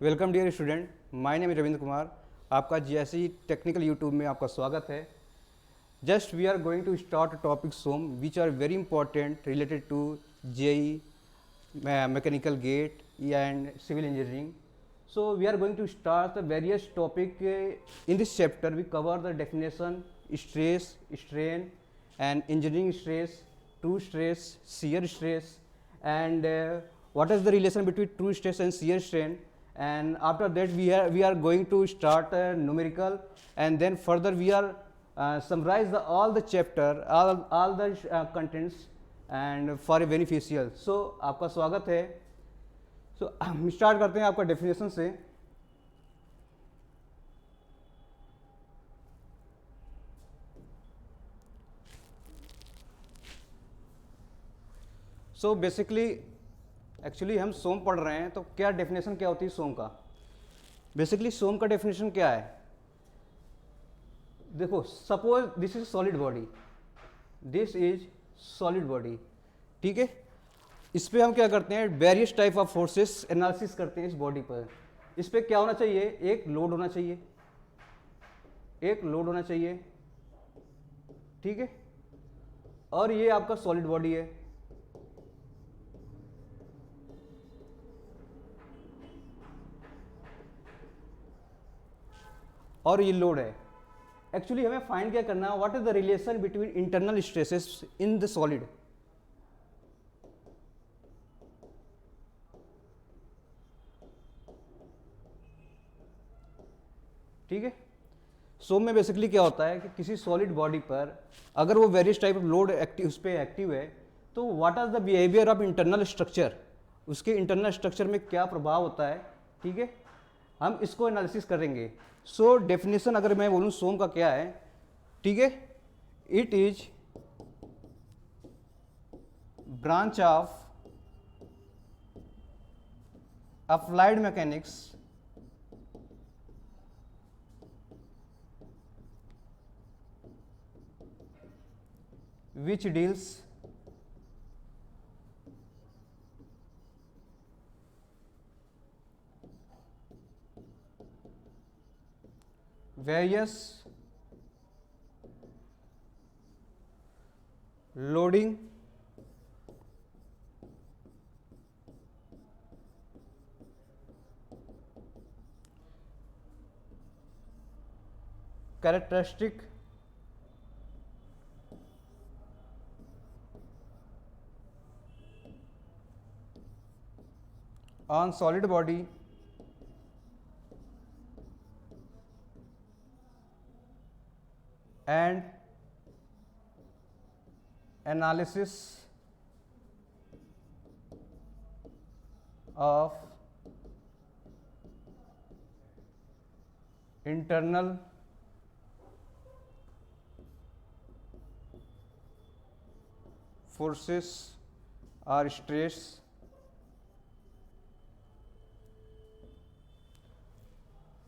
Welcome dear student, my name is Ravindra Kumar. आपका GSE technical YouTube में आपका स्वागत है। Just we are going to start topic some which are very important related to JE, mechanical GATE and civil engineering. So we are going to start the various topic in this chapter. We cover the definition, stress, strain, and engineering stress, true stress, shear stress, and what is the relation between true stress and shear strain. And after that we are going to start numerical, and then further we are summarize all the chapter, all the contents, and for a beneficial. So आपका स्वागत है. सो हम start करते हैं आपका definition से. So basically actually हम सोम पढ़ रहे हैं, तो क्या डेफिनेशन क्या होती है सोम का. बेसिकली सोम का डेफिनेशन क्या है. देखो, suppose this is solid body, this is solid body, ठीक है. इस पर हम क्या करते हैं, various type of forces analysis करते हैं इस बॉडी पर. इस पर क्या होना चाहिए, एक लोड होना चाहिए, एक लोड होना चाहिए, ठीक है. और ये आपका सॉलिड बॉडी है, और ये लोड है. एक्चुअली हमें फाइंड क्या करना है, what is the relation between internal stresses in the solid. ठीक है. सो में बेसिकली क्या होता है कि किसी सॉलिड बॉडी पर अगर वो various type of load active उस पर एक्टिव है, तो what are the behaviour of internal structure, उसके इंटरनल स्ट्रक्चर में क्या प्रभाव होता है. ठीक है, हम इसको एनालिसिस करेंगे. सो डेफिनेशन अगर मैं बोलूँ सोम का क्या है, ठीक है, it is branch of applied mechanics which deals various loading characteristic on solid body and analysis of internal forces or stress.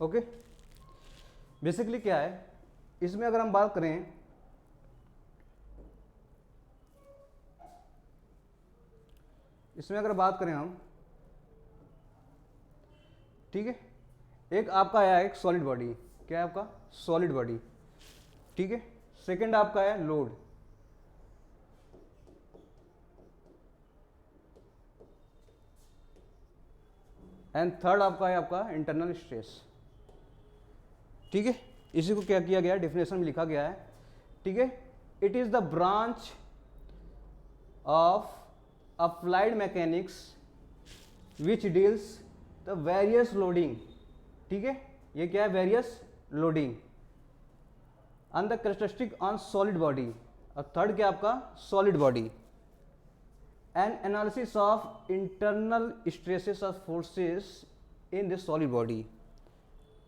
Okay. Basically क्या है इसमें, अगर हम बात करें, इसमें अगर बात करें हम, ठीक है, एक आपका आया एक सॉलिड बॉडी, क्या है आपका सॉलिड बॉडी, ठीक है. सेकंड आपका है लोड, एंड थर्ड आपका है आपका इंटरनल स्ट्रेस. ठीक है, इसी को क्या किया गया है, डेफिनेशन में लिखा गया है. ठीक है, it is the branch of applied mechanics which deals the various loading. ठीक है, ये क्या है, various loading on the characteristic on solid body. और थर्ड क्या आपका solid body, and analysis of internal stresses of forces in this solid body.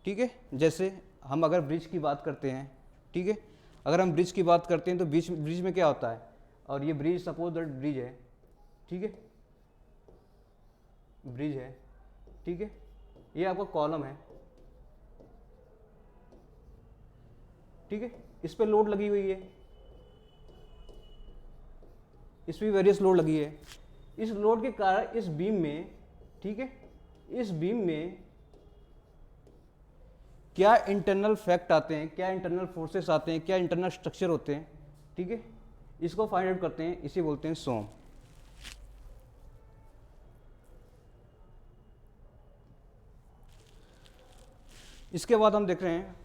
ठीक है, जैसे हम अगर ब्रिज की बात करते हैं, ठीक है, अगर हम ब्रिज की बात करते हैं तो ब्रिज में क्या होता है, और ये ब्रिज सपोज दैट ब्रिज है, ठीक है, ब्रिज है, ठीक है, ये आपका कॉलम है, ठीक है, इस पे लोड लगी हुई है, इस पर वेरियस लोड लगी है. इस लोड के कारण इस बीम में, ठीक है, इस बीम में क्या इंटरनल फैक्ट आते हैं, क्या इंटरनल फोर्सेस आते हैं, क्या इंटरनल स्ट्रक्चर होते हैं, ठीक है, इसको फाइंड आउट करते हैं, इसे बोलते हैं सोम। इसके बाद हम देख रहे हैं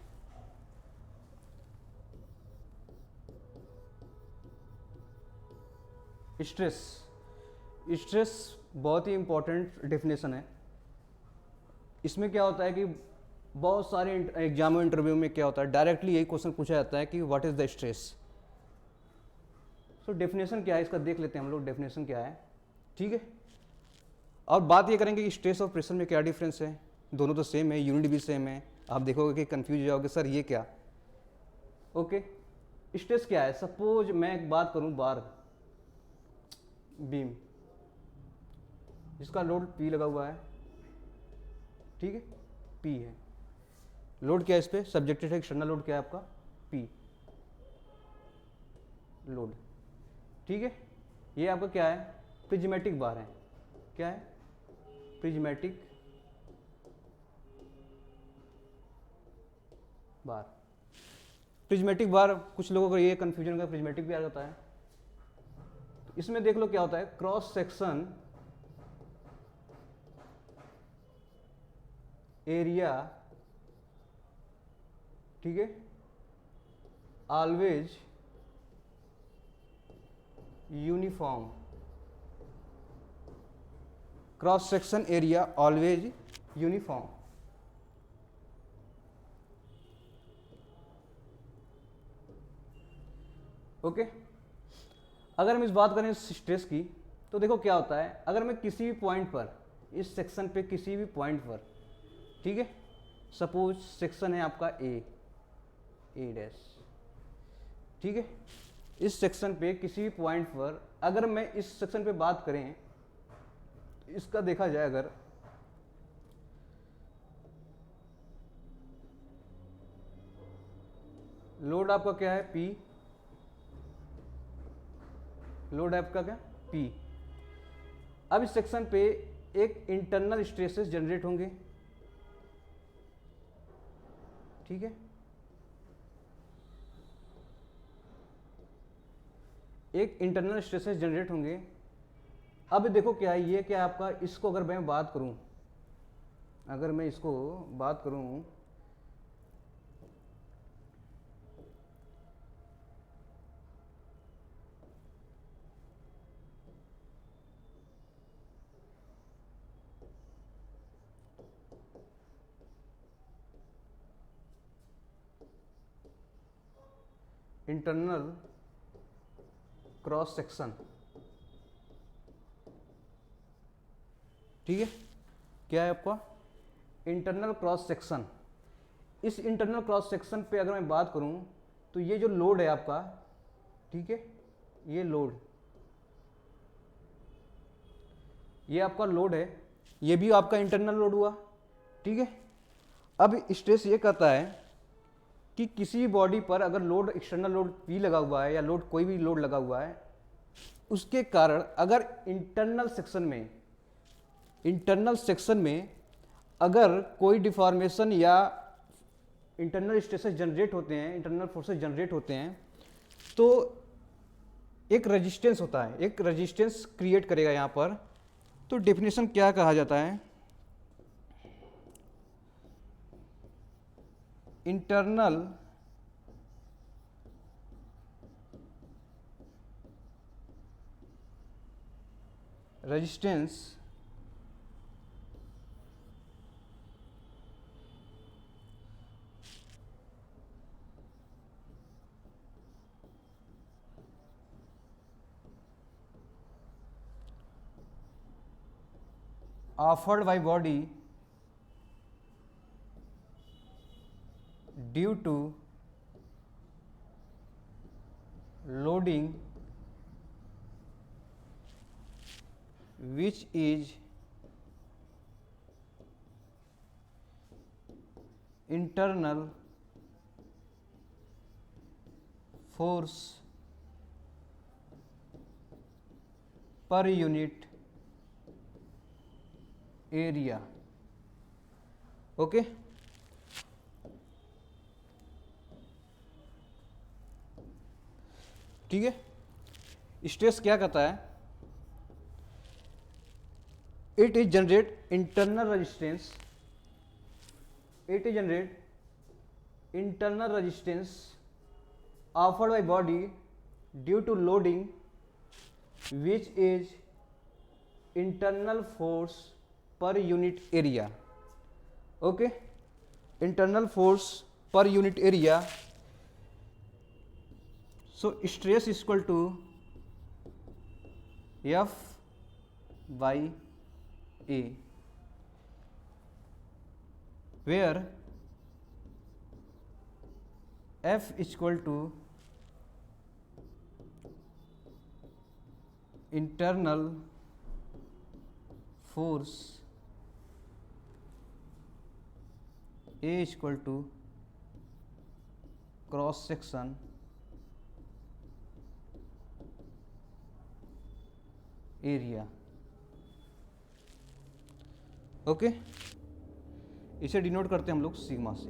स्ट्रेस। स्ट्रेस बहुत ही इंपॉर्टेंट डेफिनेशन है। इसमें क्या होता है कि बहुत सारे एग्जाम इंटरव्यू में क्या होता है, डायरेक्टली यही क्वेश्चन पूछा जाता है कि what is the stress. So definition क्या है इसका देख लेते हैं हम लोग, डेफिनेशन क्या है, ठीक है। और बात ये करेंगे कि स्ट्रेस और प्रेशर में क्या डिफरेंस है, दोनों तो सेम है, यूनिट भी सेम है। आप देखोगे कि कंफ्यूज हो जाओगे, सर ये क्या। ओके, स्ट्रेस क्या है, सपोज मैं एक बात करूं, बार बीम जिसका लोड पी लगा हुआ है, ठीक है, पी है, लोड क्या है इस पर, सब्जेक्टेड है, एक्सटर्नल लोड क्या है आपका, पी लोड, ठीक है। ये आपका क्या है, प्रिज्मेटिक बार है, क्या है, प्रिज्मेटिक बार। प्रिज्मेटिक बार, कुछ लोगों को ये कंफ्यूजन का, प्रिज्मेटिक बार होता है। तो इसमें देख लो क्या होता है, क्रॉस सेक्शन एरिया, ठीक है, always uniform, cross section area always uniform. Okay, अगर हम इस बात करें स्ट्रेस की, तो देखो क्या होता है, अगर मैं किसी भी पॉइंट पर, इस सेक्शन पे किसी भी पॉइंट पर, ठीक है, सपोज सेक्शन है आपका ए डैश, ठीक है, इस सेक्शन पे किसी भी पॉइंट पर अगर मैं इस सेक्शन पे बात करें, इसका देखा जाए, अगर लोड आपका क्या है, पी, लोड है आपका क्या, पी। अब इस सेक्शन पे एक इंटरनल स्ट्रेसेस जनरेट होंगे, ठीक है, एक इंटरनल स्ट्रेसेस जनरेट होंगे। अब देखो क्या है, ये क्या है आपका, इसको अगर मैं बात करूं, अगर मैं इसको बात करूं, इंटरनल क्रॉस सेक्शन, ठीक है, क्या है आपका, इंटरनल क्रॉस सेक्शन। इस इंटरनल क्रॉस सेक्शन पे अगर मैं बात करूं, तो ये जो लोड है आपका, ठीक है, ये लोड, ये आपका लोड है, ये भी आपका इंटरनल लोड हुआ, ठीक है। अब स्ट्रेस ये कहता है कि किसी बॉडी पर अगर लोड, एक्सटर्नल लोड पी लगा हुआ है, या लोड कोई भी लोड लगा हुआ है, उसके कारण अगर इंटरनल सेक्शन में अगर कोई डिफॉर्मेशन या इंटरनल स्ट्रेसेस जनरेट होते हैं, इंटरनल फोर्सेस जनरेट होते हैं, तो एक रेजिस्टेंस होता है, एक रेजिस्टेंस क्रिएट करेगा यहाँ पर। तो डेफिनेशन क्या कहा जाता है, internal resistance offered by body due to loading which is internal force per unit area। Okay, ठीक है। स्ट्रेस क्या कहता है, it is generate internal resistance, it is generate internal resistance offered by body due to loading which is internal force per unit area. Okay, internal force per unit area. So stress is equal to F by A, where F is equal to internal force, A is equal to cross section area. Okay, इसे denote करते हैं हम लोग sigma से।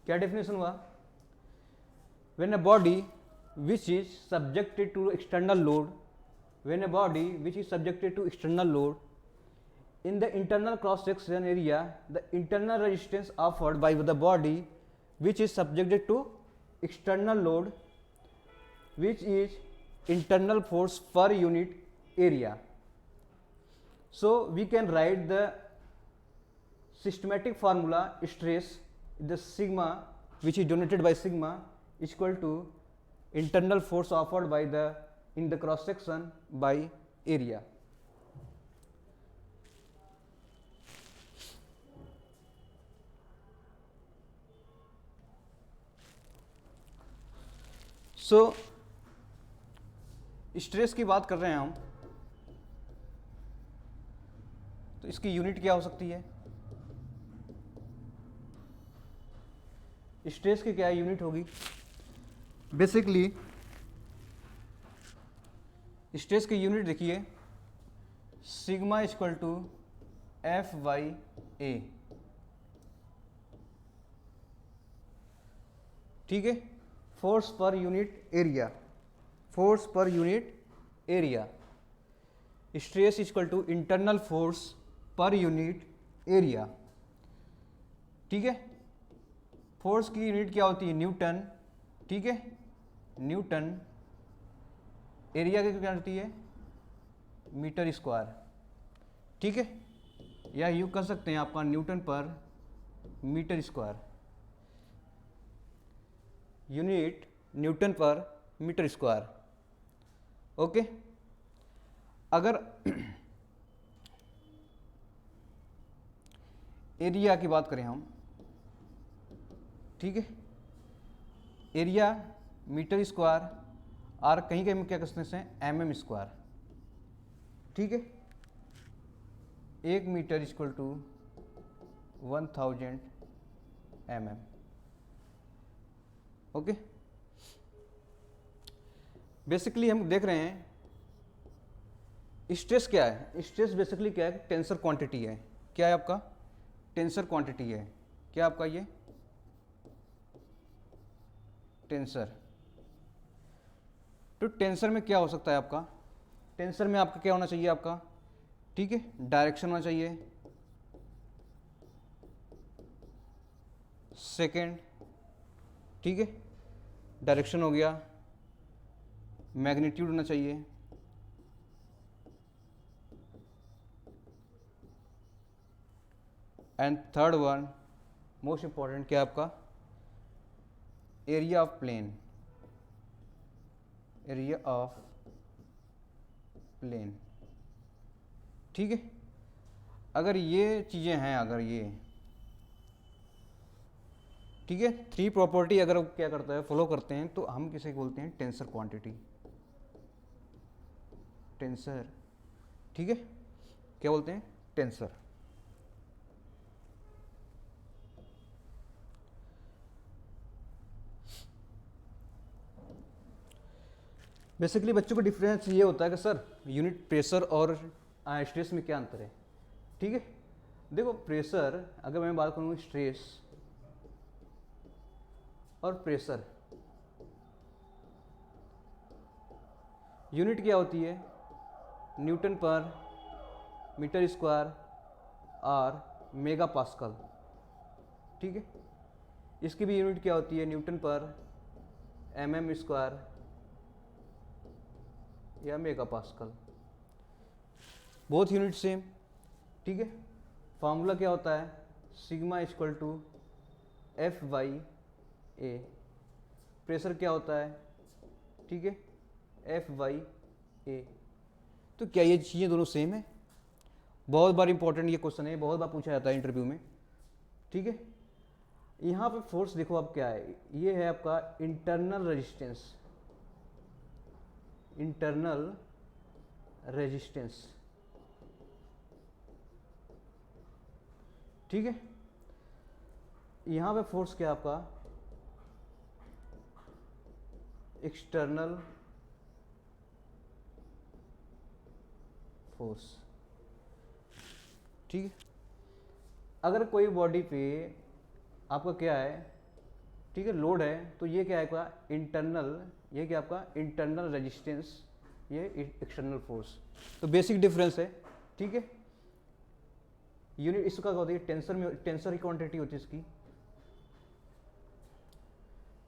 क्या definition हुआ, when a body which is subjected to external load, when a body which is subjected to external load in the internal cross section area, the internal resistance offered by the body which is subjected to external load which is internal force per unit area. So we can write the systematic formula stress, the sigma which is denoted by sigma is equal to internal force offered by the in the cross section by area. So stress की बात कर रहे हैं हम, तो इसकी unit क्या हो सकती है, स्ट्रेस की क्या यूनिट होगी, बेसिकली स्ट्रेस की यूनिट देखिए, sigma equal to F by A, ठीक है, force per unit area, force per unit area, stress equal to internal force per unit area, ठीक है। फोर्स की यूनिट क्या होती है, न्यूटन, ठीक है, न्यूटन, एरिया की क्या होती है, मीटर स्क्वायर, ठीक है, या यूँ कर सकते हैं आपका न्यूटन पर मीटर स्क्वायर, यूनिट न्यूटन पर मीटर स्क्वायर। ओके, अगर एरिया की बात करें हम, ठीक है, एरिया मीटर स्क्वायर और कहीं कहीं क्या कहते हैं एम स्क्वायर, ठीक है, 1 metre equal to 1000 mm। Okay, basically हम देख रहे हैं स्ट्रेस क्या है, स्ट्रेस बेसिकली क्या है, टेंसर क्वांटिटी है, क्या है आपका, टेंसर क्वांटिटी है, क्या आपका ये टेंसर। तो टेंसर में क्या हो सकता है आपका, टेंसर में आपका क्या होना चाहिए आपका, ठीक है, डायरेक्शन होना चाहिए, सेकेंड, ठीक है, डायरेक्शन हो गया, मैग्नीट्यूड होना चाहिए, and third one most important क्या है आपका, area of plane, area of plane, ठीक है। अगर ये चीज़ें हैं, अगर ये, ठीक है, 3 प्रॉपर्टी अगर क्या करता है, फॉलो करते हैं, तो हम किसे बोलते हैं, टेंसर क्वांटिटी, टेंसर, ठीक है, क्या बोलते हैं, टेंसर। बेसिकली बच्चों को डिफरेंस ये होता है कि सर यूनिट प्रेशर और स्ट्रेस में क्या अंतर है, ठीक है। देखो प्रेशर, अगर मैं बात करूँ स्ट्रेस, और प्रेशर। यूनिट क्या होती है? न्यूटन पर मीटर स्क्वायर और मेगा पास्कल। ठीक है, इसकी भी यूनिट क्या होती है? न्यूटन पर mm स्क्वायर या mega pascal. Both unit same. ठीक है, फार्मूला क्या होता है? Sigma equal to F by A. Pressure क्या होता है? ठीक है, एफ बाई ए। तो क्या ये चीज़ें दोनों सेम है? बहुत बार इंपॉर्टेंट ये क्वेश्चन है, बहुत बार पूछा जाता है इंटरव्यू में। ठीक है, यहाँ पे फोर्स देखो अब क्या है, ये है आपका इंटरनल रेजिस्टेंस। Internal resistance. ठीक है, यहाँ पे फोर्स क्या है आपका? External force. ठीक है, अगर कोई बॉडी पे आपका क्या है, ठीक है, लोड है, तो ये क्या है आपका? इंटरनल। ये क्या आपका? इंटरनल रेजिस्टेंस, ये एक्सटर्नल फोर्स। तो बेसिक डिफरेंस है। ठीक है, यूनिट इसका क्या होती है? टेंसर में, टेंसर की क्वांटिटी होती है इसकी।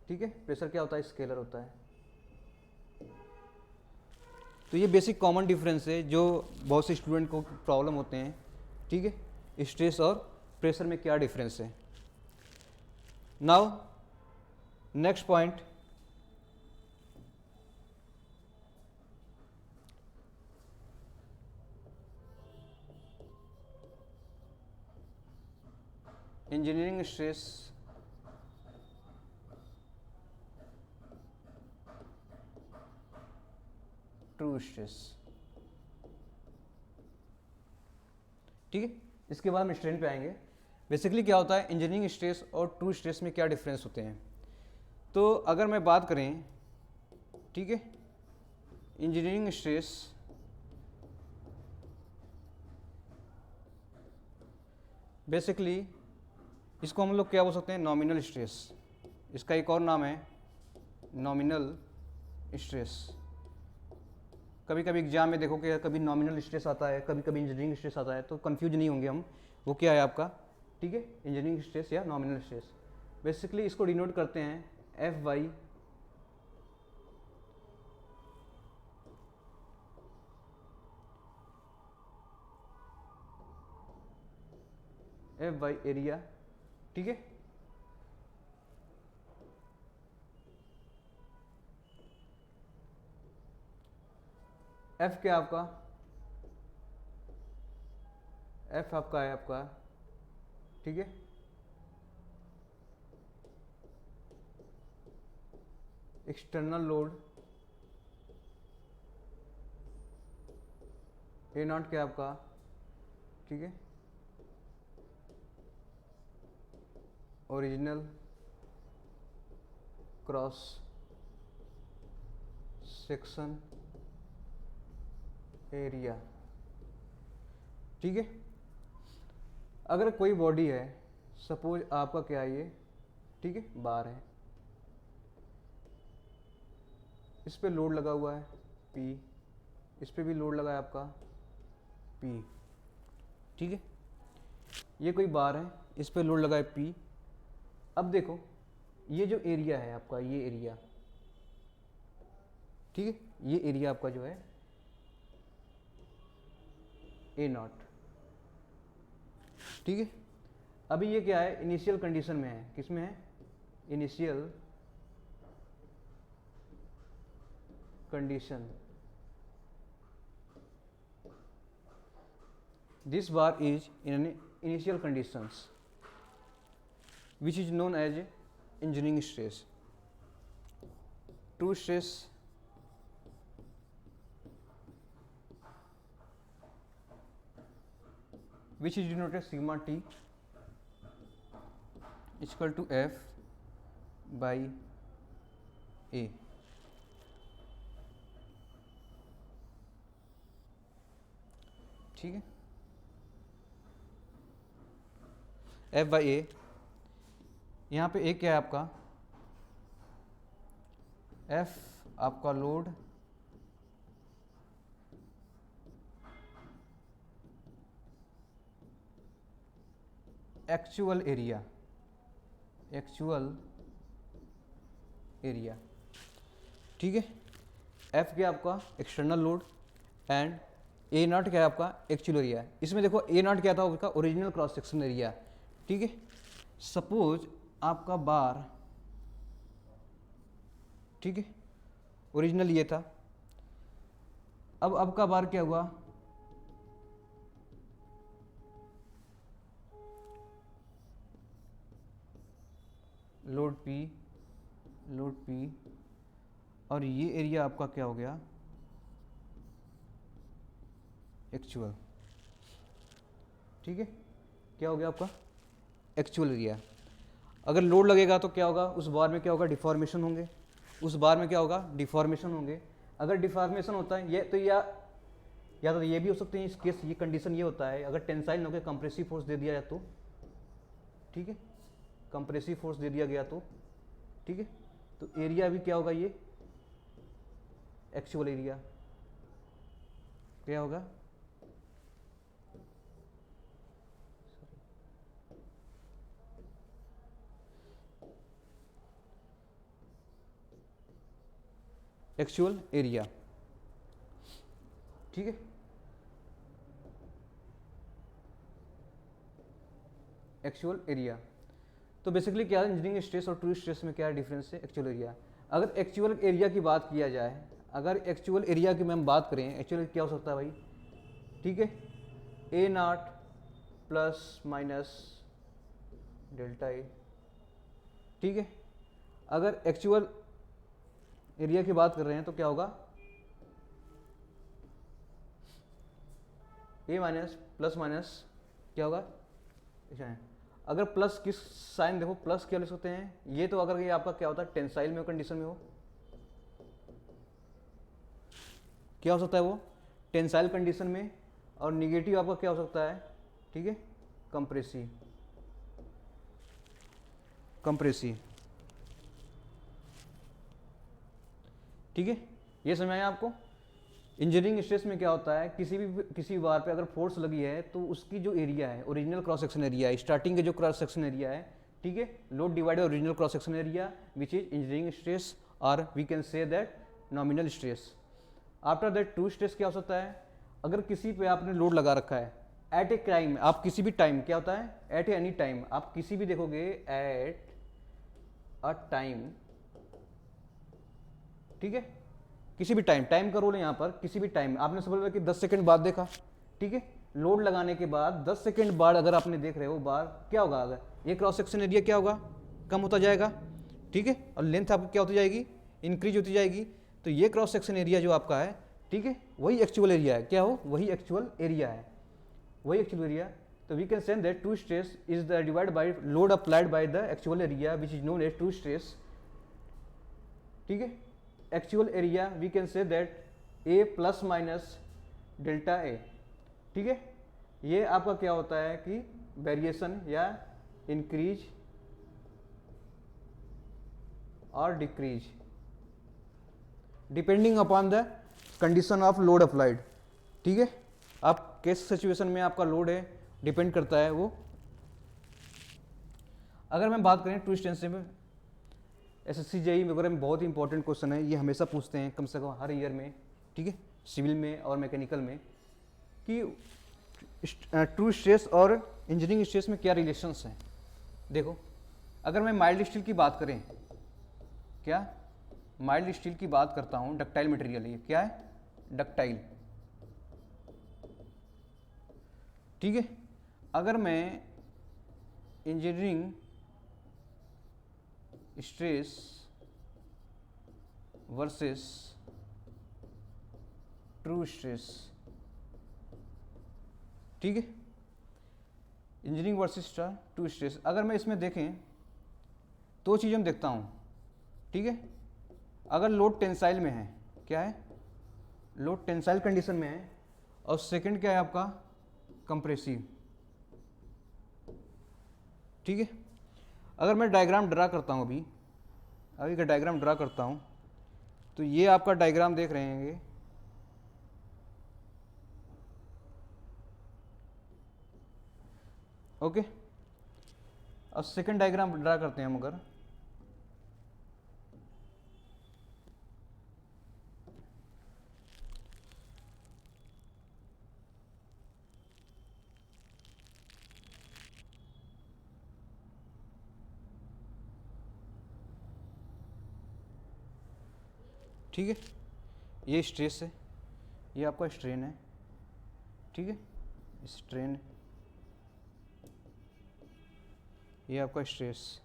ठीक है, प्रेशर क्या होता है? स्केलर होता है। तो ये बेसिक कॉमन डिफरेंस है जो बहुत से स्टूडेंट को प्रॉब्लम होते हैं। ठीक है, स्ट्रेस और प्रेशर में क्या डिफरेंस है। Now next point, engineering stress true stress. ठीक है, इसके बाद हम स्ट्रेन पे आएंगे। बेसिकली क्या होता है इंजीनियरिंग स्ट्रेस और ट्रू स्ट्रेस में क्या डिफरेंस होते हैं। तो अगर मैं बात करें, ठीक है, इंजीनियरिंग स्ट्रेस बेसिकली इसको हम लोग क्या बोल सकते हैं? Nominal stress. इसका एक और नाम है नॉमिनल स्ट्रेस। कभी कभी एग्जाम में देखो कि कभी नॉमिनल स्ट्रेस आता है, कभी कभी इंजीनियरिंग स्ट्रेस आता है, तो कंफ्यूज नहीं होंगे हम वो क्या है आपका। ठीक है, इंजीनियरिंग स्ट्रेस या नॉमिनल स्ट्रेस। बेसिकली इसको डिनोट करते हैं एफ बाई एरिया। ठीक है, एफ क्या आपका? एफ आपका है आपका, ठीक है, एक्सटर्नल लोड। ए नॉट क्या आपका? ठीक है, ओरिजिनल क्रॉस सेक्शन एरिया। ठीक है, अगर कोई बॉडी है, सपोज आपका क्या है ये, ठीक है, बार है, इस पे लोड लगा हुआ है P, इस पे भी लोड लगा है आपका P। ठीक है, ये कोई बार है, इस पे लोड लगा है P। अब देखो ये जो एरिया है आपका, ये एरिया, ठीक है, ये एरिया आपका जो है ए नॉट। ठीक है, अभी ये क्या है? इनिशियल कंडीशन में है। किस में है? Initial condition. This bar is in initial conditions which is known as engineering stress. True stress which is denoted sigma t is equal to F by A. ठीक है, F by A। यहाँ पे A क्या है आपका? F आपका load actual area, ठीक है। एफ क्या आपका external load and A not क्या है आपका एक्चुअल एरिया। इसमें देखो ए नॉट क्या था उसका ओरिजिनल क्रॉस सेक्शन एरिया, ठीक है। सपोज आपका बार, ठीक है, ओरिजिनल ये था, अब का बार क्या हुआ, लोड पी और ये एरिया आपका क्या हो गया एक्चुअल, ठीक है। क्या हो गया आपका एक्चुअल एरिया। अगर लोड लगेगा तो क्या होगा, उस बार में क्या होगा डिफॉर्मेशन होंगे, उस बार में क्या होगा डिफॉर्मेशन होंगे। अगर डिफॉर्मेशन होता है ये तो या तो ये भी हो सकते हैं, इस केस ये कंडीशन ये होता है अगर टेंसाइल होकर कंप्रेसिव फोर्स दे दिया जाए तो, ठीक है, कंप्रेसिव फोर्स दे दिया गया तो, ठीक है, तो एरिया भी क्या होगा ये एक्चुअल एरिया क्या होगा, एक्चुअल एरिया, ठीक है। एक्चुअल एरिया तो बेसिकली क्या है, इंजीनियरिंग स्ट्रेस और ट्रू स्ट्रेस में क्या डिफरेंस है, एक्चुअल एरिया। अगर एक्चुअल एरिया की बात किया जाए, अगर एक्चुअल एरिया की मैम बात करें, एक्चुअल क्या हो सकता है भाई, ठीक है, ए not plus minus delta A, ठीक है। अगर एक्चुअल एरिया की बात कर रहे हैं तो क्या होगा ए माइनस प्लस माइनस क्या होगा, अगर प्लस किस साइन देखो प्लस क्या लिख सकते हैं, ये तो अगर ये आपका क्या होता है टेंसाइल में कंडीशन में हो, क्या हो सकता है वो टेंसाइल कंडीशन में, और निगेटिव आपका क्या हो सकता है, ठीक है, कंप्रेसिव, ठीक है। ये समझ आया आपको। इंजीनियरिंग स्ट्रेस में क्या होता है, किसी बार पे अगर फोर्स लगी है तो उसकी जो एरिया है ओरिजिनल क्रॉस सेक्शन एरिया है, स्टार्टिंग के जो क्रॉस सेक्शन एरिया है, ठीक है, load divided original cross section area which is engineering stress, और we can say that nominal stress. After that true stress क्या हो सकता है, अगर किसी पे आपने लोड लगा रखा है एट ए टाइम, आप किसी भी टाइम क्या होता है एट एनी टाइम, आप किसी भी देखोगे एट अ टाइम, ठीक है, किसी भी टाइम का रोल है यहाँ पर, किसी भी टाइम आपने समझ कि 10 सेकंड बाद देखा, ठीक है, लोड लगाने के बाद 10 सेकंड बाद अगर आपने देख रहे हो बार क्या होगा, अगर ये क्रॉस सेक्शन एरिया क्या होगा कम होता जाएगा, ठीक है, और लेंथ आपकी क्या होती जाएगी इंक्रीज होती जाएगी। तो ये क्रॉस सेक्शन एरिया जो आपका है, ठीक है, वही एक्चुअल एरिया है, क्या हो वही एक्चुअल एरिया है, वही एक्चुअल एरिया। तो we can said that true stress is the divide by load applied by the actual area which is known as true stress, ठीक है। Actual area we can say that A plus minus delta A, ठीक है। ये आपका क्या होता है कि वेरिएशन या इंक्रीज और decrease depending upon the condition of load applied, ठीक है। आप किस सिचुएशन में आपका लोड है डिपेंड करता है वो। अगर मैं बात करें ट्रू स्ट्रेस में, एसएससी जेईई वगैरह में बहुत ही इंपॉर्टेंट क्वेश्चन है, ये हमेशा पूछते हैं कम से कम हर ईयर में, ठीक है, सिविल में और मैकेनिकल में, कि ट्रू स्ट्रेस और इंजीनियरिंग स्ट्रेस में क्या रिलेशंस हैं। देखो अगर मैं माइल्ड स्टील की बात करें, क्या माइल्ड स्टील की बात करता हूँ, डक्टाइल मटेरियल, ये क्या है डक्टाइल, ठीक है। अगर मैं engineering stress versus true stress, ठीक है, इंजीनियरिंग वर्सेस ट्रू स्ट्रेस, अगर मैं इसमें देखें दो चीज़ हम देखता हूँ, ठीक है। अगर लोड टेंसाइल में है, क्या है लोड टेंसाइल कंडीशन में है, और सेकंड क्या है आपका कंप्रेसिव, ठीक है। अगर मैं डायग्राम ड्रा करता हूँ, अभी का डायग्राम ड्रा करता हूँ, तो ये आपका डायग्राम देख रहे हैं ये, ओके। अब सेकंड डायग्राम ड्रा करते हैं हम अगर, ठीक है, ये स्ट्रेस है, ये आपका स्ट्रेन है, ठीक है, स्ट्रेन, ये आपका स्ट्रेस।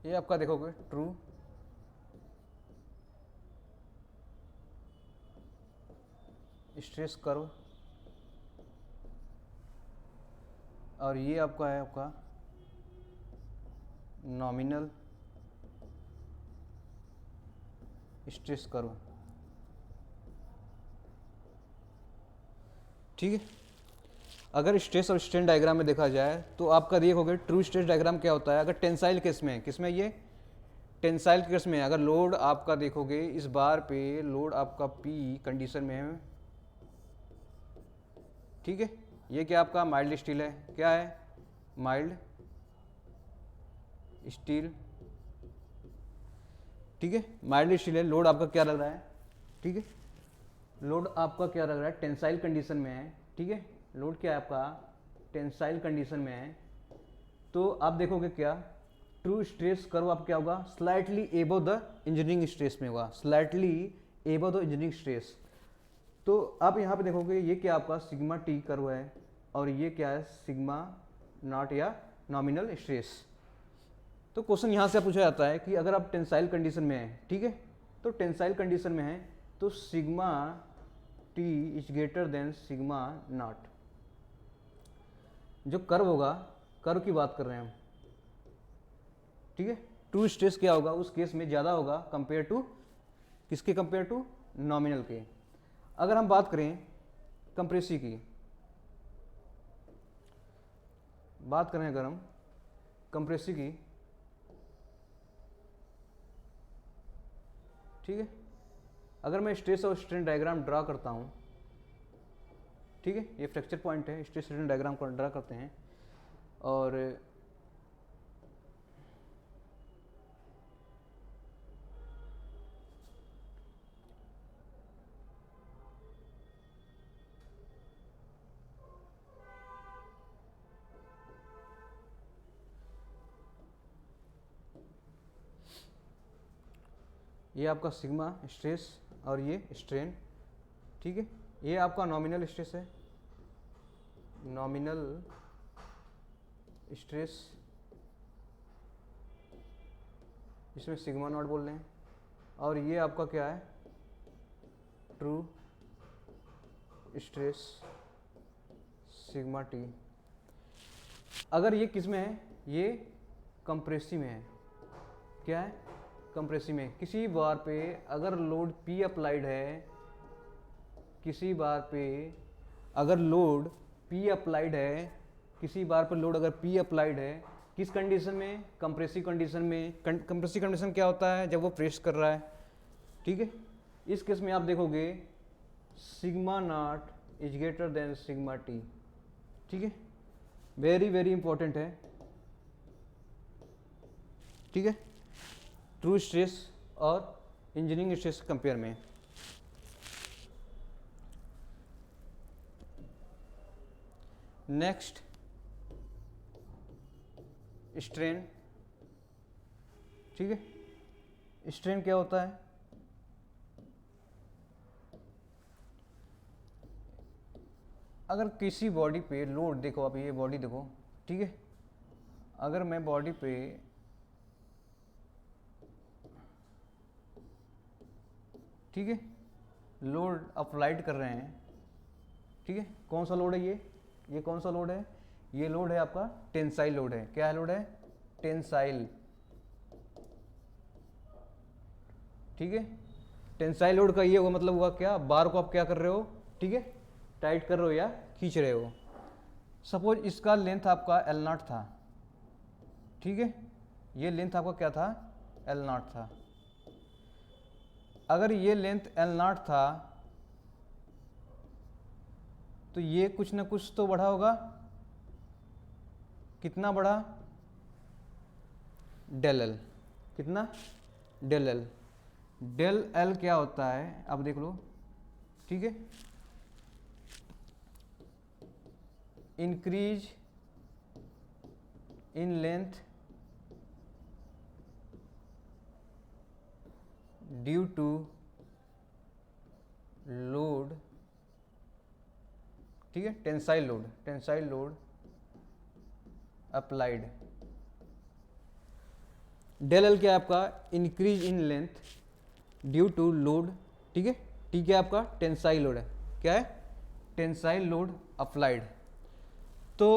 ये आपका देखोगे ट्रू स्ट्रेस कर्व, और ये आपका है आपका नॉमिनल स्ट्रेस कर्व, ठीक है। अगर स्ट्रेस और स्ट्रेन डायग्राम में देखा जाए तो आपका देखोगे ट्रू स्ट्रेस डायग्राम क्या होता है, अगर टेंसाइल केस में, किसमें, ये टेंसाइल केस में, अगर लोड आपका देखोगे इस बार पे लोड आपका पी कंडीशन में है, ठीक है, ये क्या आपका माइल्ड स्टील है, क्या है, माइल्ड स्टील, ठीक है, माइल्ड स्टील है, लोड आपका क्या लग रहा है, ठीक है, लोड आपका क्या लग रहा है, टेंसाइल कंडीशन में है, ठीक है, लोड क्या है आपका टेंसाइल कंडीशन में है, तो आप देखोगे क्या ट्रू स्ट्रेस कर्व आप क्या होगा, slightly above the engineering stress में होगा, slightly above the engineering stress. तो आप यहाँ पे देखोगे ये क्या आपका सिग्मा टी कर्व है, और ये क्या है सिग्मा नॉट या नॉमिनल स्ट्रेस। तो क्वेश्चन यहाँ से पूछा जाता है कि अगर आप टेंसाइल कंडीशन में है, ठीक है, तो टेंसाइल कंडीशन में है तो sigma T is greater than sigma not, जो कर्व होगा, कर्व की बात कर रहे हैं हम, ठीक है, ट्रू स्ट्रेस क्या होगा उस केस में ज़्यादा होगा कंपेयर टू किसके, कंपेयर टू नॉमिनल के। अगर हम बात करें कंप्रेसिव की, बात करें अगर हम कंप्रेसिव की, ठीक है, अगर मैं स्ट्रेस और स्ट्रेन डायग्राम ड्रा करता हूं, ठीक है, ये फ्रैक्चर पॉइंट है, स्ट्रेस स्ट्रेन डायग्राम को ड्रा करते हैं, और ये आपका सिग्मा स्ट्रेस और ये स्ट्रेन, ठीक है, ये आपका नॉमिनल स्ट्रेस है, नॉमिनल स्ट्रेस, इसमें सिग्मा नॉट बोल रहे हैं, और ये आपका क्या है ट्रू स्ट्रेस सिग्मा टी। अगर ये किस में है, ये कंप्रेसिव में है, क्या है कंप्रेसिव में, किसी बार पे अगर लोड P अप्लाइड है, किसी बार पे अगर लोड P अप्लाइड है, किसी बार पर लोड अगर P अप्लाइड है, किस कंडीशन में, कंप्रेसिव कंडीशन में। कंप्रेसिव कंडीशन क्या होता है, जब वो प्रेस कर रहा है, ठीक है, इस केस में आप देखोगे sigma not is greater than sigma T, ठीक है, वेरी वेरी इंपॉर्टेंट है, ठीक है, ट्रू स्ट्रेस और इंजीनियरिंग स्ट्रेस कंपेयर में। नेक्स्ट स्ट्रेन, ठीक है, स्ट्रेन क्या होता है, अगर किसी बॉडी पे लोड, देखो आप ये बॉडी देखो, ठीक है, अगर मैं बॉडी पे ठीक है लोड अप्लाइड कर रहे हैं, ठीक है, कौन सा लोड है ये कौन सा लोड है, ये लोड है आपका टेंसाइल लोड है, क्या है लोड है टेंसाइल, ठीक है, टेंसाइल लोड का ये होगा मतलब हुआ क्या, बार को आप क्या कर रहे हो, ठीक है, टाइट कर रहे हो या खींच रहे हो। सपोज इसका लेंथ आपका एल नॉट था, ठीक है, ये लेंथ आपका क्या था, एल नॉट था। अगर ये लेंथ एल नॉट था तो ये कुछ ना कुछ तो बढ़ा होगा, कितना बढ़ा, डेल एल, कितना, डेल एल। डेल एल क्या होता है आप देख लो, ठीक है, increase in length due to load, ठीक है, tensile load, tensile load applied. Del L क्या है आपका, increase in length due to load, ठीक है, ठीक है, आपका टेंसाइल लोड है, क्या है, टेंसाइल लोड अप्लाइड। तो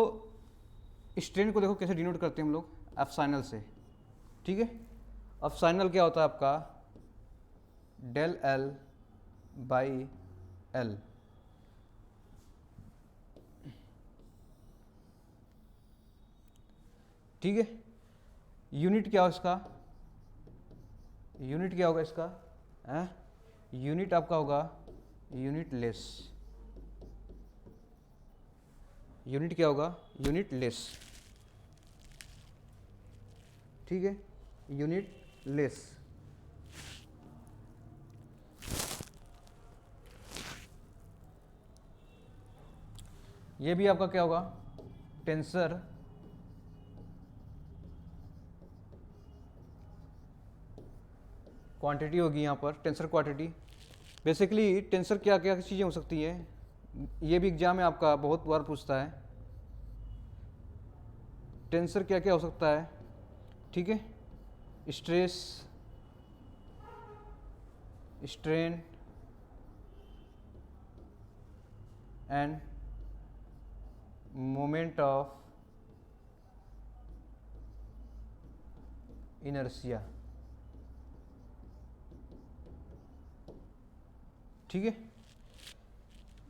स्ट्रेन को देखो कैसे डिनोट करते हैं हम लोग, एप्सिलॉन से, ठीक है। एप्सिलॉन क्या होता है आपका, डेल एल बाई एल, ठीक है। यूनिट क्या होगा इसका, यूनिट क्या होगा इसका, है, यूनिट आपका होगा यूनिट लेस, यूनिट क्या होगा, यूनिट लेस, ठीक है, यूनिट लेस। ये भी आपका क्या होगा, टेंसर क्वांटिटी होगी यहाँ पर, टेंसर क्वांटिटी। बेसिकली टेंसर क्या क्या चीज़ें हो सकती है, ये भी एग्जाम में आपका बहुत बार पूछता है, टेंसर क्या क्या हो सकता है, ठीक है, stress, strain and moment of inertia, ठीक है,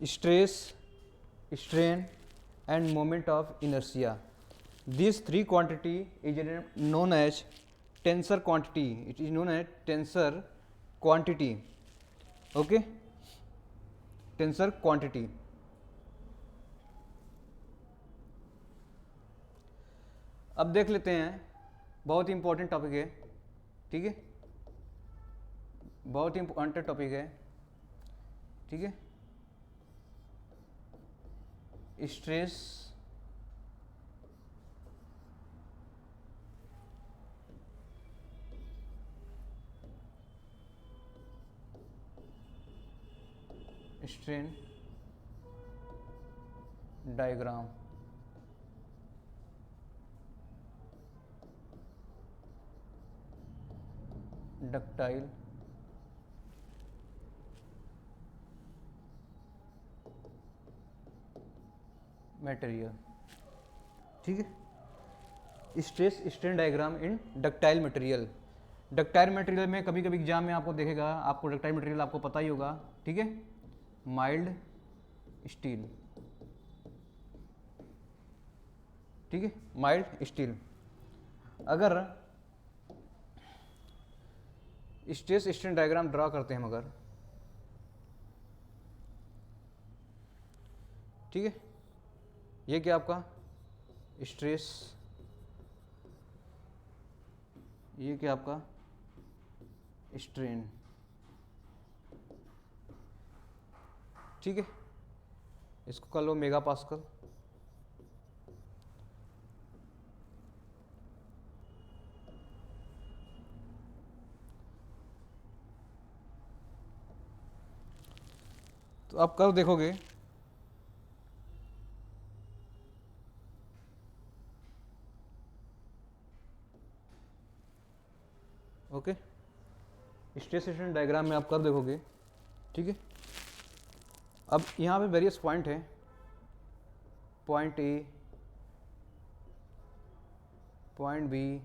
stress, strain and moment of inertia, this three quantity is known as tensor quantity, it is known as tensor quantity, okay, tensor quantity. अब देख लेते हैं, बहुत ही इंपॉर्टेंट टॉपिक है, ठीक है, बहुत ही इंपॉर्टेंट टॉपिक है, ठीक है, stress strain diagram, ductile material, ठीक है, stress strain diagram in ductile material. Ductile material में कभी कभी एग्जाम में आपको देखेगा, आपको डक्टाइल मटेरियल आपको पता ही होगा, ठीक है, माइल्ड स्टील, ठीक है, माइल्ड स्टील। अगर स्ट्रेस स्ट्रेन डायग्राम ड्रा करते हैं मगर, ठीक है, ये क्या आपका स्ट्रेस, ये क्या आपका स्ट्रेन, ठीक है, इसको कर लो मेगा पास्कल, तो आप कब देखोगे, ओके, स्ट्रेस स्ट्रेन डायग्राम में आप कर देखोगे, ठीक है। अब यहाँ पे वेरियस पॉइंट हैं, point A, point B,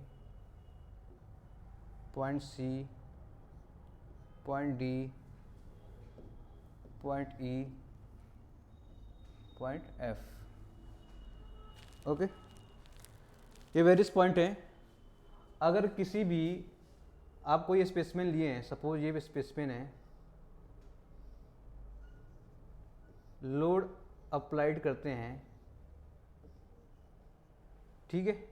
point C, point D, point E, point F. Okay, ये वेरियस पॉइंट हैं। अगर किसी भी आप कोई स्पेसिमेन लिए हैं, सपोज ये स्पेसिमेन है, लोड अप्लाइड करते हैं, ठीक है,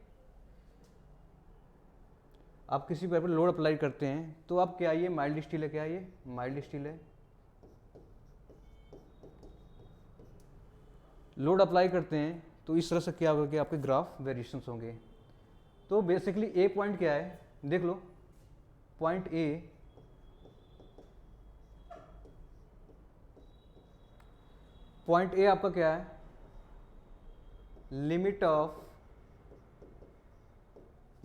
आप किसी पर लोड अप्लाई करते हैं तो आप क्या आइए, माइल्ड स्टील है, क्या आइए, माइल्ड स्टील है। लोड अप्लाई करते हैं तो इस तरह से क्या होगा कि आपके ग्राफ वेरिएशंस होंगे। तो बेसिकली ए पॉइंट क्या है, देख लो, पॉइंट ए, पॉइंट ए आपका क्या है, limit of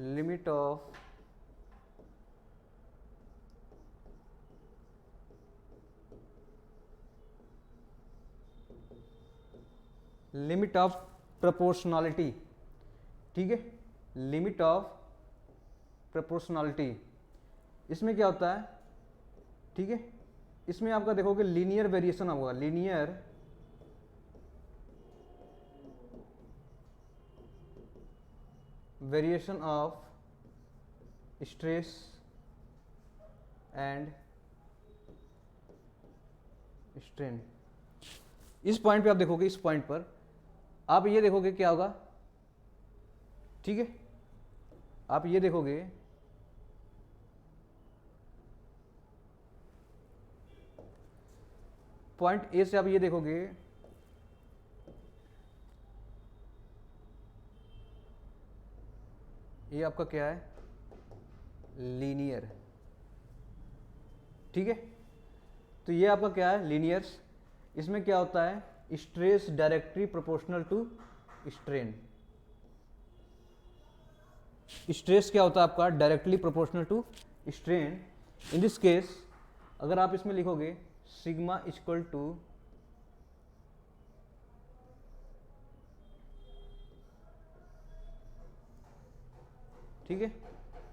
limit of proportionality, ठीक है, लिमिट ऑफ प्रोपोर्शनैलिटी। इसमें क्या होता है, ठीक है, इसमें आपका देखोगे लीनियर वेरिएशन होगा, linear variation of stress and strain. इस पॉइंट पे आप देखोगे, इस पॉइंट पर आप ये देखोगे क्या होगा, ठीक है, आप ये देखोगे पॉइंट ए से, आप ये देखोगे ये आपका क्या है, लीनियर, ठीक है। तो ये आपका क्या है, लीनियर्स। इसमें क्या होता है, stress directly proportional to strain. Stress क्या होता है आपका, directly proportional to strain. In this case अगर आप इसमें लिखोगे सिग्मा इक्वल टू ठीक है,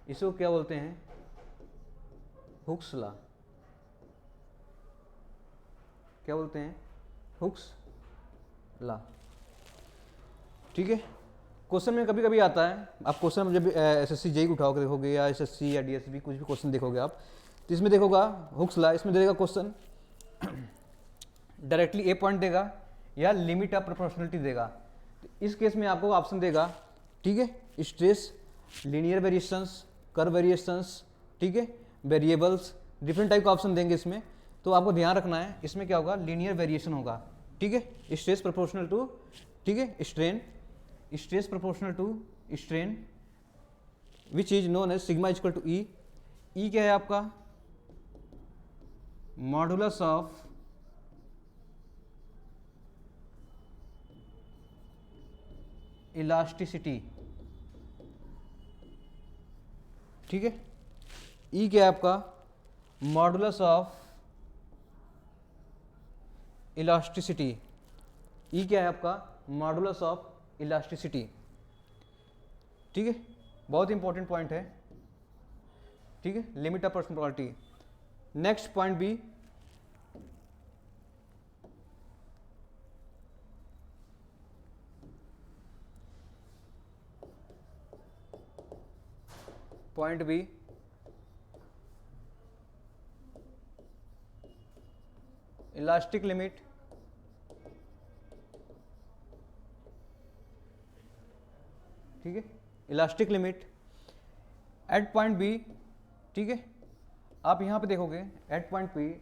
इसको क्या बोलते हैं, हुक्स लॉ, क्या बोलते हैं, हुक्स लॉ, ठीक है। क्वेश्चन में कभी कभी आता है, आप क्वेश्चन में जब एसएससी जेई उठाओगे देखोगे, या एसएससी या डीएसबी कुछ भी क्वेश्चन देखोगे आप, तो इसमें देखोगा हुक्स लॉ, इसमें देगा क्वेश्चन डायरेक्टली ए पॉइंट देगा या लिमिट ऑफ प्रोपोर्शनलिटी देगा। तो इस केस में आपको ऑप्शन देगा, ठीक है, stress, linear variations, curve variations, ठीक है, वेरिएबल्स, डिफरेंट टाइप का ऑप्शन देंगे इसमें। तो आपको ध्यान रखना है, इसमें क्या होगा, लीनियर वेरिएशन होगा, ठीक है, स्ट्रेस प्रोपोर्शनल टू, ठीक है, strain, stress proportional to strain, which is known as sigma equal to E. E क्या है आपका, मॉडुलस ऑफ इलास्टिसिटी, ठीक है। ई क्या है आपका, मॉडुलस ऑफ इलास्टिसिटी। ई क्या है आपका, मॉडुलस ऑफ इलास्टिसिटी, ठीक है, बहुत इंपॉर्टेंट पॉइंट है, ठीक है, limit of proportionality. Next point B, point B, elastic limit, ठीक है, elastic limit at point B, ठीक है। आप यहां पे देखोगे at point B,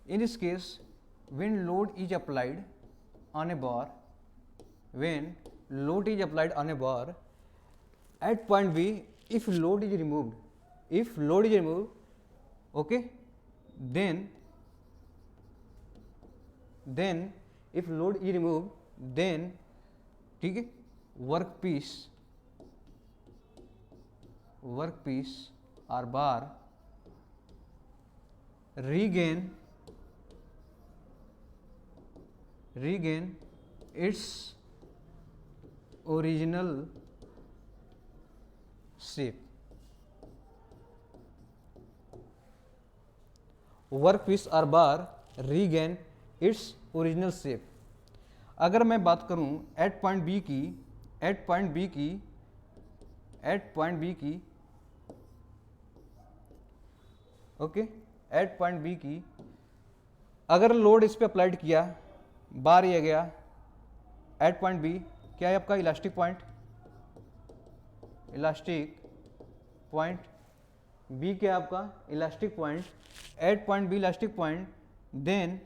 in this case when load is applied on a bar, when load is applied on a bar at point B, if load is removed, if load is removed, okay, then if load is removed, then ठीक है, work piece और bar regain its original shape, work piece और bar regain its original shape. अगर मैं बात करूं at point B की, at point B की ओके, एट पॉइंट बी की अगर लोड इस पे अप्लाइड किया, बार ये गया एट पॉइंट बी, क्या है आपका elastic point, elastic point B क्या है आपका elastic point, at point B elastic point, then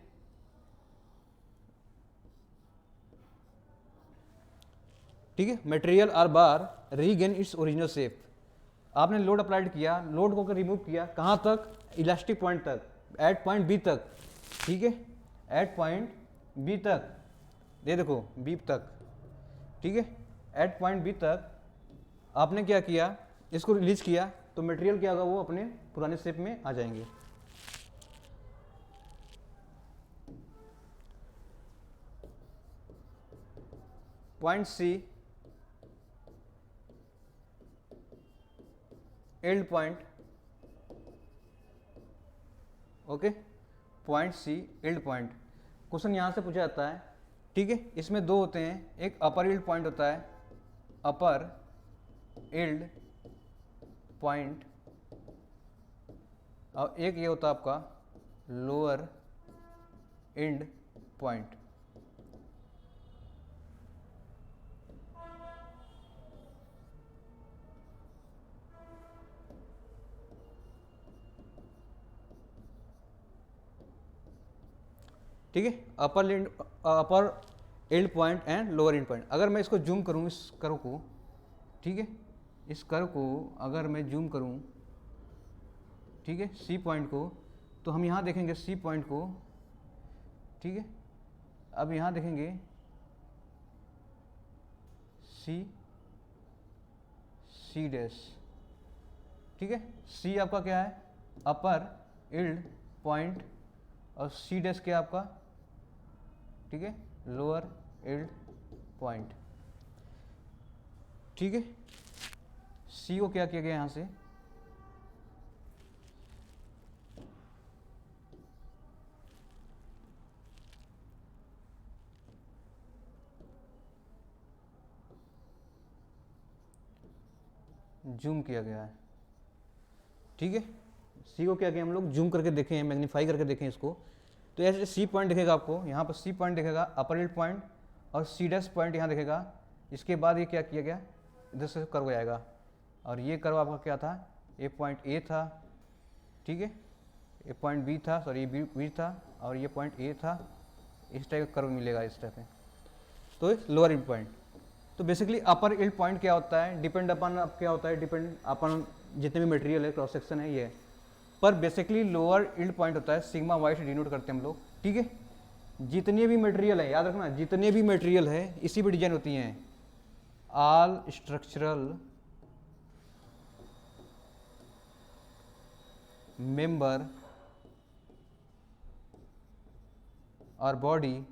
ठीक है material or bar regain its original shape. आपने लोड अप्लाइड किया, लोड को रिमूव किया, कहाँ तक, इलास्टिक पॉइंट तक, एट पॉइंट बी तक, ठीक है, एट पॉइंट बी तक, ये देखो बी तक, ठीक है, एट पॉइंट बी तक आपने क्या किया, इसको रिलीज किया, तो मटेरियल क्या होगा, वो अपने पुराने शेप में आ जाएंगे। Point C yield point, okay, point C yield point, question यहाँ से पूछा जाता है, ठीक है। इसमें दो होते हैं, एक अपर एल्ड पॉइंट होता है, अपर एल्ड पॉइंट, और एक ये होता है आपका लोअर एंड पॉइंट। ठीक है, upper end point and lower end point. अगर मैं इसको जूम करूँ, इस कर्व को, ठीक है, इस कर्व को अगर मैं जूम करूँ, ठीक है, सी पॉइंट को, तो हम यहाँ देखेंगे सी पॉइंट को, ठीक है। अब यहाँ देखेंगे सी सी डैश, ठीक है, सी आपका क्या है अपर एल्ड पॉइंट, और सी डैश क्या आपका, ठीक है, लोअर एल्ड पॉइंट, ठीक है। सी को क्या किया गया यहाँ से, जूम किया गया है, ठीक है। सी को क्या किया हम लोग, जूम करके देखें, मैग्नीफाई करके देखें इसको, तो ऐसे सी पॉइंट दिखेगा आपको, यहाँ पर सी पॉइंट दिखेगा, अपर एल्ड पॉइंट, और सी डैश पॉइंट यहाँ दिखेगा। इसके बाद ये क्या किया गया, इधर से कर्व आएगा, और ये कर्व आपका क्या था, ये पॉइंट ए था, ठीक है, ये पॉइंट बी था, सॉरी ये बी था, और ये पॉइंट ए था, इस टाइप का कर्व मिलेगा इस टाइप में, तो लोअर एंड पॉइंट। तो बेसिकली अपर एल्ड पॉइंट क्या होता है, डिपेंड अपन अब क्या होता है, डिपेंड अपन जितने भी मटेरियल है, क्रॉस सेक्शन है ये, पर बेसिकली लोअर एल्ड पॉइंट होता है, सिग्मा वाई से डिनोट करते हैं हम लोग, ठीक है। जितने भी मटेरियल है, याद रखना, जितने भी मटेरियल है इसी पे डिजाइन होती हैं, ऑल स्ट्रक्चरल मेंबर और body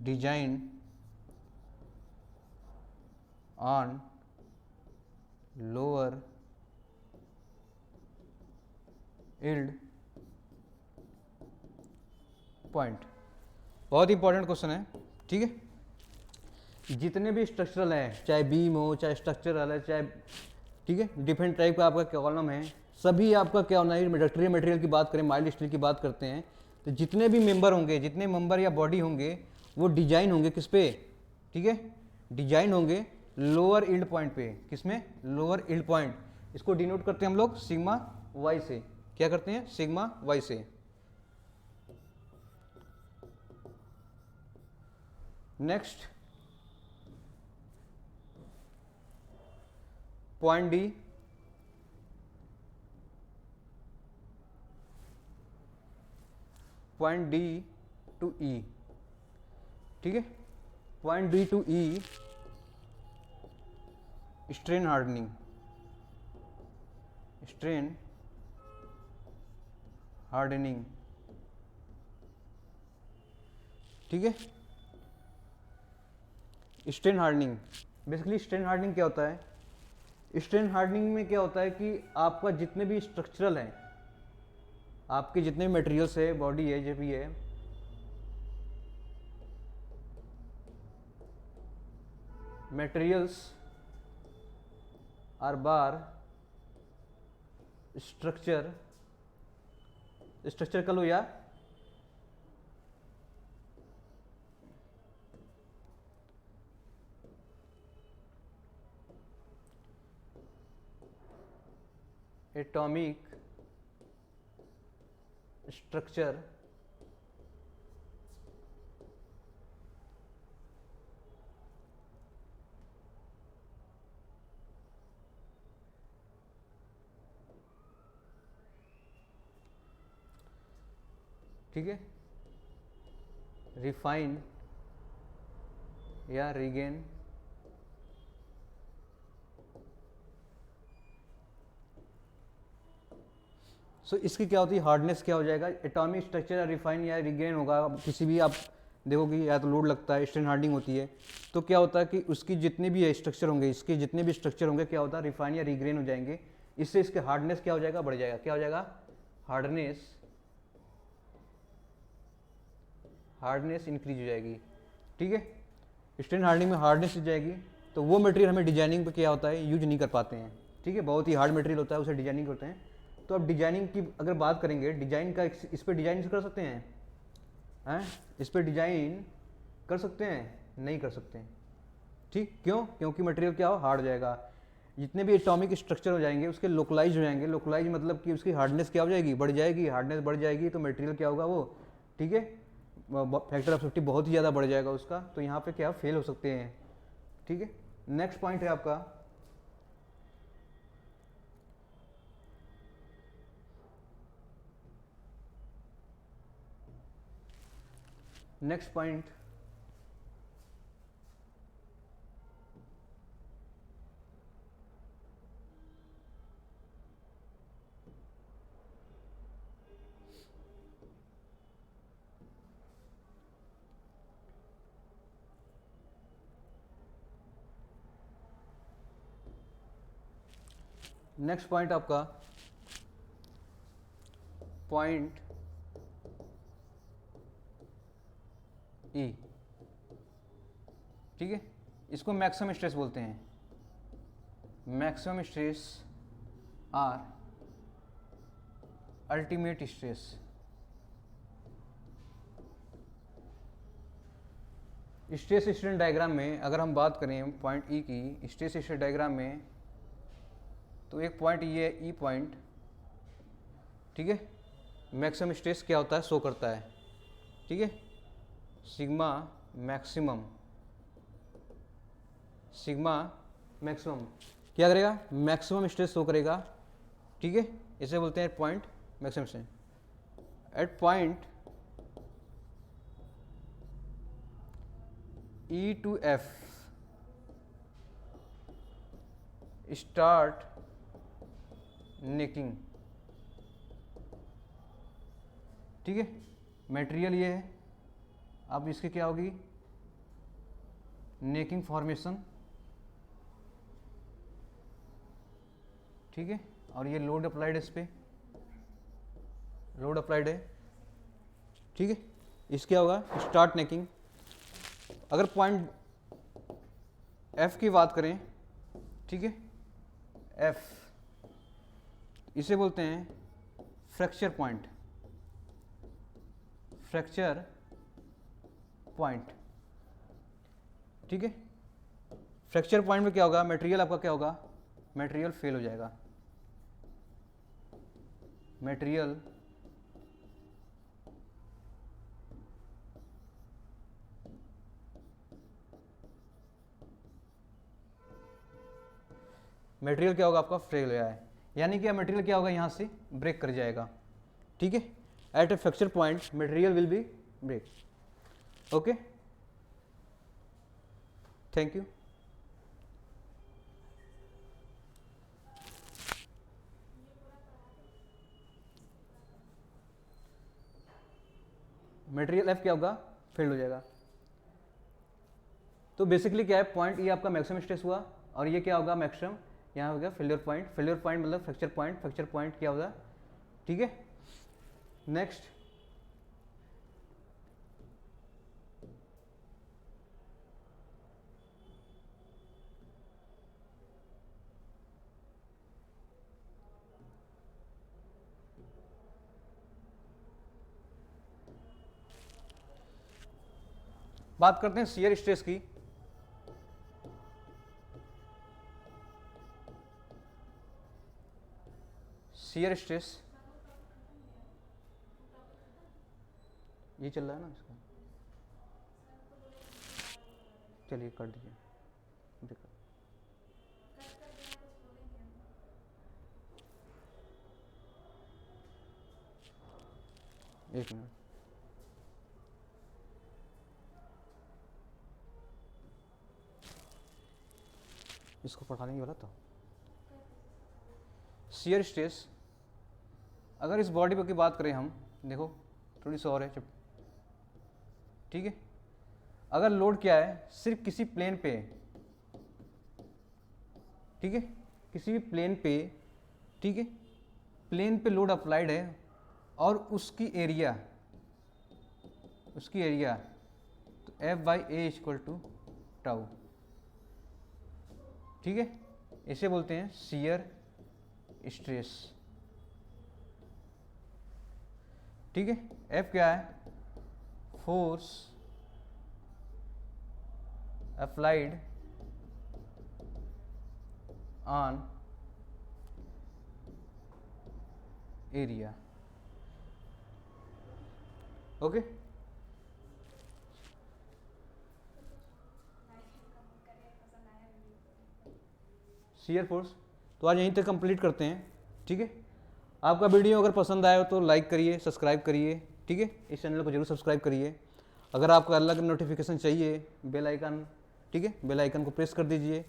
design on lower yield point. बहुत इंपॉर्टेंट क्वेश्चन है, ठीक है। जितने भी स्ट्रक्चरल हैं, चाहे बीम हो, चाहे स्ट्रक्चरल है, चाहे, ठीक है, डिफरेंट टाइप का आपका कॉलम है, सभी आपका क्या होना है, डक्टरी मटेरियल की बात करें, माइल्ड स्टील की बात करते हैं, तो जितने भी मेंबर होंगे, जितने मेंबर या बॉडी होंगे, वो डिजाइन होंगे किस पे, ठीक है, डिजाइन होंगे लोअर यील्ड पॉइंट पे, किसमें, लोअर यील्ड पॉइंट। इसको डिनोट करते हैं हम लोग सिग्मा वाई से, क्या करते हैं, सिग्मा वाई से। Next point D, point D to E, ठीक है, point D to E strain hardening, strain hardening, ठीक है। Strain hardening, basically strain hardening क्या होता है, स्ट्रेन हार्डनिंग में क्या होता है कि आपका जितने भी स्ट्रक्चरल हैं, आपके जितने मटेरियल्स है, बॉडी है, जो भी है, मटेरियल्स आर बार स्ट्रक्चर कर लो या एटॉमिक स्ट्रक्चर ठीक है, रिफाइन या रिगेन इसकी क्या होती है, हार्डनेस क्या हो जाएगा, एटॉमिक स्ट्रक्चर या रिफाइन या रिगेन होगा। किसी भी आप देखोगे या तो लोड लगता है, स्ट्रेन हार्डनिंग होती है, तो क्या होता है कि उसकी जितने भी स्ट्रक्चर होंगे, इसके जितने भी स्ट्रक्चर होंगे, क्या होता है, रिफाइन या रिग्रेन हो जाएंगे। इससे इसके हार्डनेस क्या हो जाएगा, बढ़ जाएगा। क्या हो जाएगा, हार्डनेस इंक्रीज हो जाएगी। ठीक है, स्ट्रेन हार्डनिंग में हार्डनेस हो जाएगी, तो वो मटेरियल हमें डिजाइनिंग पे क्या होता है, यूज नहीं कर पाते हैं। ठीक है, बहुत ही हार्ड मटेरियल होता है, उसे डिजाइनिंग करते हैं। तो अब डिजाइनिंग की अगर बात करेंगे, डिजाइन का इस पर डिजाइन कर सकते हैं, इस पर डिजाइन कर सकते हैं, नहीं कर सकते हैं। ठीक, क्यों, क्योंकि मटेरियल क्या हो, हार्ड हो जाएगा। जितने भी एटॉमिक स्ट्रक्चर हो जाएंगे उसके लोकलाइज हो जाएंगे। लोकलाइज मतलब कि उसकी हार्डनेस क्या हो जाएगी, बढ़ जाएगी। हार्डनेस बढ़ जाएगी तो मटेरियल क्या होगा वो, ठीक है, फैक्टर ऑफ सेफ्टी बहुत ही ज़्यादा बढ़ जाएगा उसका। तो यहाँ पे क्या फेल हो सकते हैं। ठीक है, नेक्स्ट पॉइंट है आपका नेक्स्ट पॉइंट नेक्स्ट पॉइंट आपका पॉइंट ई। ठीक है, इसको मैक्सिमम स्ट्रेस बोलते हैं। Maximum stress or ultimate stress. Stress strain diagram में अगर हम बात करें पॉइंट ई की, स्ट्रेस स्ट्रेन डायग्राम में, तो एक पॉइंट ये है ई पॉइंट। ठीक है, मैक्सिमम स्ट्रेस क्या होता है, शो करता है। ठीक है, सिग्मा मैक्सिमम क्या करेगा, मैक्सिमम स्ट्रेस शो करेगा। ठीक है, इसे बोलते हैं point maximum stress. At point E to F start necking. ठीक है, मटेरियल ये है, अब इसकी क्या होगी, नेकिंग फॉर्मेशन। ठीक है, और ये लोड अप्लाइड है, इस पे लोड अप्लाइड है। ठीक है, इसके क्या होगा, स्टार्ट नेकिंग। अगर पॉइंट एफ की बात करें, ठीक है, एफ, इसे बोलते हैं फ्रैक्चर पॉइंट। ठीक है, फ्रैक्चर पॉइंट में क्या होगा, मटेरियल आपका क्या होगा, मटेरियल फेल हो जाएगा। मटेरियल क्या होगा, आपका फेल हो जाए, यानी कि मटेरियल क्या होगा, यहां से ब्रेक कर जाएगा। ठीक है, at a fracture point material will be break. Okay, thank you. Material F क्या होगा, फेल हो जाएगा। तो बेसिकली क्या है, पॉइंट ये आपका मैक्सिमम स्ट्रेस हुआ, और ये क्या होगा, मैक्सिमम, यहाँ हो गया फेलियर पॉइंट, फेलियर पॉइंट मतलब फ्रैक्चर पॉइंट, फ्रैक्चर पॉइंट क्या होगा, ठीक है। नेक्स्ट बात करते हैं शियर स्ट्रेस की। शियर स्ट्रेस ये चल रहा है ना इसका, चलिए कर दीजिए, देखो एक मिनट, इसको पढ़ाने की वाला था। शियर स्ट्रेस, अगर इस बॉडी की बात करें हम, देखो थोड़ी सी और है, ठीक है। अगर लोड क्या है, सिर्फ किसी प्लेन पे, ठीक है, किसी भी प्लेन पे, ठीक है, प्लेन पे लोड अप्लाइड है और उसकी एरिया तो F by A equal to tau, ठीक है, इसे बोलते हैं शियर स्ट्रेस, ठीक है। एफ क्या है, force applied on area, okay. Shear force, तो आज यहीं तक कंप्लीट करते हैं, ठीक है। आपका वीडियो अगर पसंद आया हो तो लाइक करिए, सब्सक्राइब करिए, ठीक है, इस चैनल को जरूर सब्सक्राइब करिए। अगर आपको अलग नोटिफिकेशन चाहिए, बेल आइकन, ठीक है, बेल आइकन को प्रेस कर दीजिए,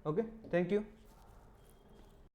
ओके। Thank you.